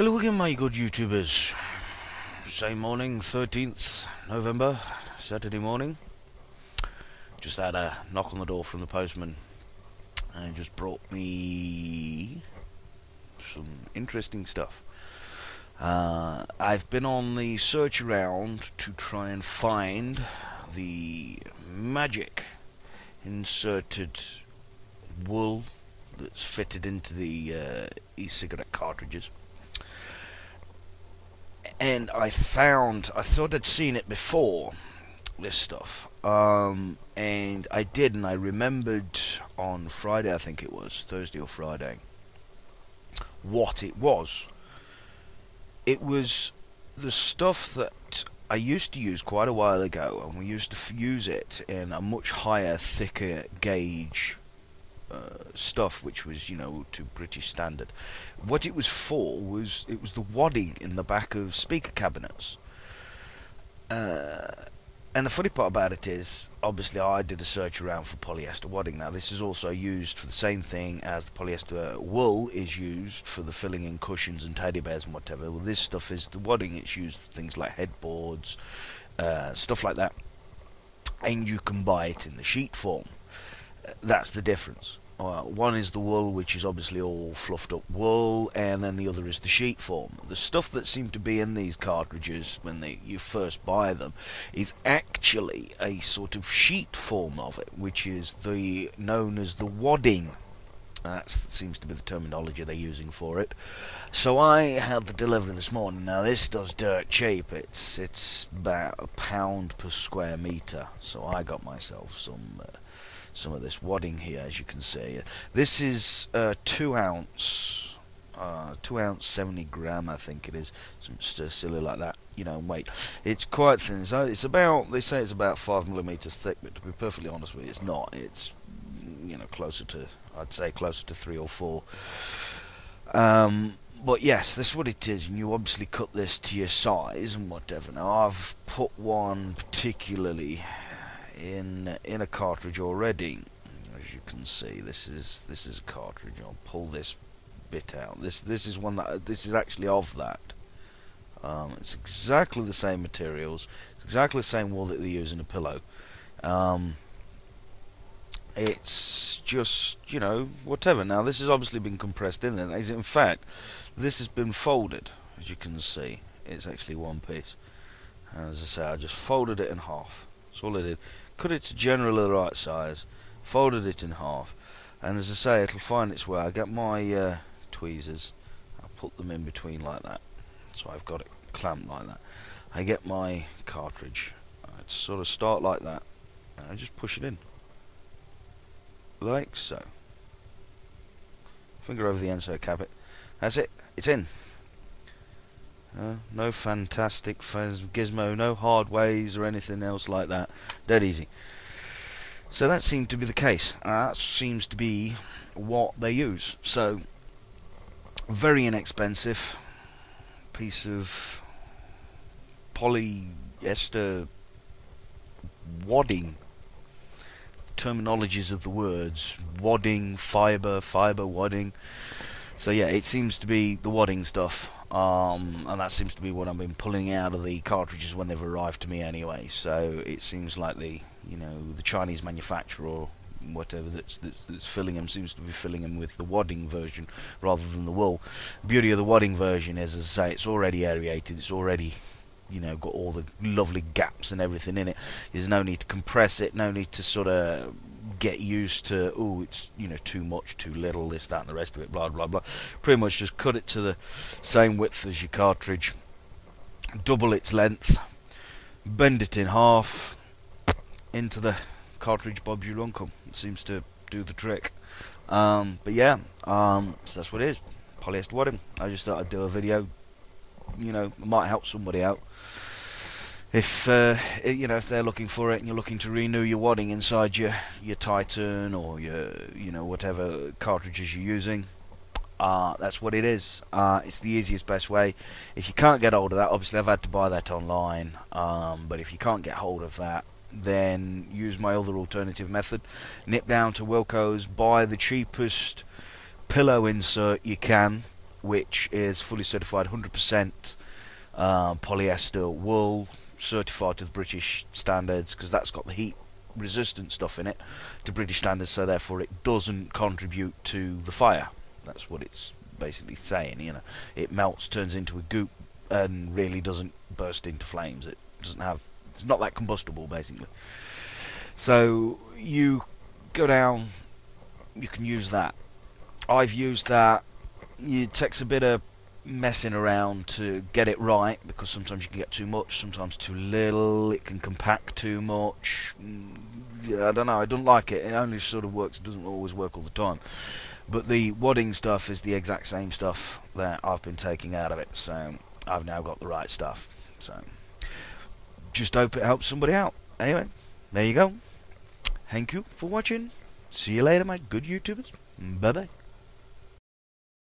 Hello again, my good YouTubers. Same morning, 13th November, Saturday morning. Just had a knock on the door from the postman and just brought me some interesting stuff. I've been on the search around to try and find the magic inserted wool that's fitted into the e-cigarette cartridges. And I thought I'd seen it before, this stuff, and I did, and I remembered on Friday, I think it was, Thursday or Friday, what it was. It was the stuff that I used to use quite a while ago, and we used to use it in a much higher, thicker gauge stuff, which was, you know, to British standard. What it was for was, it was the wadding in the back of speaker cabinets. And the funny part about it is, obviously I did a search around for polyester wadding. Now this is also used for the same thing as the polyester wool is used for the filling in cushions and teddy bears and whatever. Well, this stuff is the wadding. It's used for things like headboards, stuff like that. And you can buy it in the sheet form. That's the difference. One is the wool, which is obviously all fluffed up wool, and then the other is the sheet form. The stuff that seemed to be in these cartridges when you first buy them is actually a sort of sheet form of it, which is known as the wadding. That seems to be the terminology they're using for it. So I had the delivery this morning. Now this stuff's dirt cheap. It's about £1 per square metre. So I got myself some of this wadding here, as you can see. This is 2 ounce, 70 gram, I think it is, something silly like that, you know, in weight. It's quite thin. So it's about, they say it's about 5mm thick, but to be perfectly honest with you, it's not. It's, you know, closer to, I'd say closer to 3 or 4. But yes, that's what it is, and you obviously cut this to your size and whatever. Now I've put one particularly in a cartridge already. As you can see, this is a cartridge. I'll pull this bit out. This is one that this is actually of that. It's exactly the same materials. It's exactly the same wool that they use in a pillow. It's just, you know, whatever. Now this has obviously been compressed in there. In fact, this has been folded. As you can see, it's actually one piece. And as I say, I just folded it in half. That's all I did. Cut it to generally the right size, folded it in half, and as I say, it'll find its way. I get my tweezers, I put them in between like that, so I've got it clamped like that. I get my cartridge, I sort of start like that, and I just push it in, like so. Finger over the end so I cap it. That's it, it's in. No fantastic gizmo, no hard ways or anything else like that. Dead easy. So that seemed to be the case. That seems to be what they use. So, very inexpensive piece of polyester wadding. Terminologies of the words: wadding, fiber wadding. So yeah, it seems to be the wadding stuff. And that seems to be what I've been pulling out of the cartridges when they've arrived to me anyway. So it seems like the Chinese manufacturer or whatever that's filling them seems to be filling them with the wadding version rather than the wool. The beauty of the wadding version is, as I say, it's already aerated. It's already, you know, got all the lovely gaps and everything in it. There's no need to compress it. No need to sort of get used to, oh, it's, you know, too much, too little, this, that, and the rest of it, blah blah blah. Pretty much just cut it to the same width as your cartridge, double its length, bend it in half, into the cartridge, Bob's your uncle. It seems to do the trick. But yeah, so that's what it is, polyester wadding. I just thought I'd do a video, you know, it might help somebody out. If you know, if they're looking for it and you're looking to renew your wadding inside your Titan or your, you know, whatever cartridges you're using, that's what it is. It's the easiest, best way. If you can't get hold of that, obviously I've had to buy that online, but if you can't get hold of that, then use my other alternative method. Nip down to Wilko's, buy the cheapest pillow insert you can, which is fully certified 100% polyester wool, certified to the British standards, because that's got the heat resistant stuff in it to British standards, so therefore it doesn't contribute to the fire. That's what it's basically saying, you know. It melts, turns into a goop, and really doesn't burst into flames. It doesn't have, it's not that combustible, basically. So you go down, you can use that. I've used that. It takes a bit of messing around to get it right, because sometimes you can get too much, sometimes too little, it can compact too much. Yeah, I don't know, I don't like it. It only sort of works, it doesn't always work all the time. But the wadding stuff is the exact same stuff that I've been taking out of it, so I've now got the right stuff. So just hope it helps somebody out. Anyway, there you go. Thank you for watching. See you later, my good YouTubers. Bye bye.